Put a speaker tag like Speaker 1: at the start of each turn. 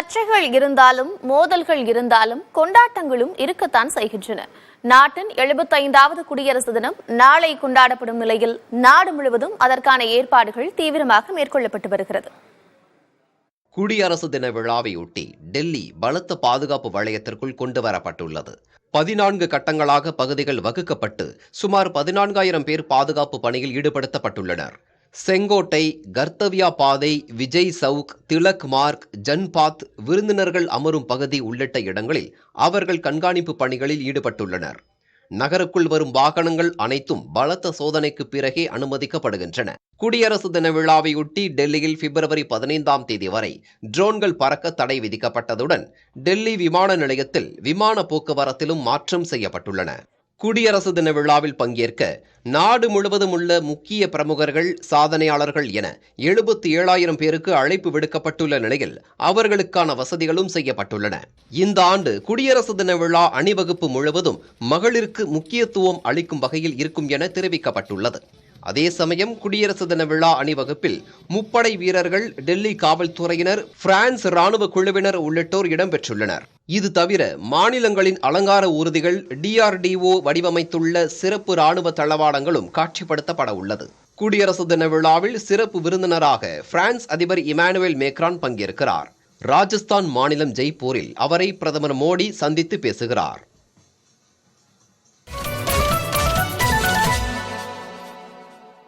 Speaker 1: சர்ச்சைகள் இருந்தாலும் மோதல்கள் இருந்தாலும் கொண்டாட்டங்களும் இருக்கத்தான் செய்கின்றன. நாட்டின் 75வது குடியரசு தினம் நாளை கொண்டாடப்படும் நிலையில் நாடு முழுவதும் அதற்கான ஏற்பாடுகள் தீவிரமாக மேற்கொள்ளப்பட்டு வருகிறது.
Speaker 2: குடியரசு தின விழாவையொட்டி டெல்லி பலத்த பாதுகாப்பு வளையத்திற்குள் கொண்டுவரப்பட்டுள்ளது. 14 கட்டங்களாக பகுதிகள் வகுக்கப்பட்டு சுமார் 14,000 பேர் பாதுகாப்பு பணியில் ஈடுபடுத்தப்பட்டுள்ளனர். செங்கோட்டை, கர்த்தவ்யா பாதை, விஜய் சவுக், திலக் மார்க், ஜன்பாத், விருந்தினர்கள் அமரும் பகுதி உள்ளிட்ட இடங்களில் அவர்கள் கண்காணிப்பு பணிகளில் ஈடுபட்டுள்ளனர். நகருக்குள் வரும் வாகனங்கள் அனைத்தும் பலத்த சோதனைக்கு பிறகே அனுமதிக்கப்படுகின்றன. குடியரசு தின விழாவையொட்டி டெல்லியில் பிப்ரவரி 15ஆம் தேதி வரை ட்ரோன்கள் பறக்க தடை விதிக்கப்பட்டதுடன் டெல்லி விமான நிலையத்தில் விமான போக்குவரத்திலும் மாற்றம் செய்யப்பட்டுள்ளன. குடியரசு தின விழாவில் பங்கேற்க நாடு முழுவதும் உள்ள முக்கிய பிரமுகர்கள், சாதனையாளர்கள் என 77,000 பேருக்கு அழைப்பு விடுக்கப்பட்டுள்ள நிலையில் அவர்களுக்கான வசதிகளும் செய்யப்பட்டுள்ளன. இந்த ஆண்டு குடியரசு தின விழா அணிவகுப்பு முழுவதும் மகளிருக்கு முக்கியத்துவம் அளிக்கும் வகையில் இருக்கும் என தெரிவிக்கப்பட்டுள்ளது. அதே சமயம் குடியரசு தின விழா அணிவகுப்பில் முப்படை வீரர்கள், டெல்லி காவல்துறையினர், பிரான்ஸ் ராணுவ குழுவினர் உள்ளிட்டோர் இடம்பெற்றுள்ளனர். இது தவிர மாநிலங்களின் அலங்கார ஊர்திகள், DRDO வடிவமைத்துள்ள சிறப்பு ராணுவ தளவாடங்களும் காட்சிப்படுத்தப்பட உள்ளது. குடியரசு தின விழாவில் சிறப்பு விருந்தினராக பிரான்ஸ் அதிபர் இமானுவேல் மேக்ரான் பங்கேற்கிறார். ராஜஸ்தான் மாநிலம் ஜெய்ப்பூரில் அவரை பிரதமர் மோடி சந்தித்து பேசுகிறார்.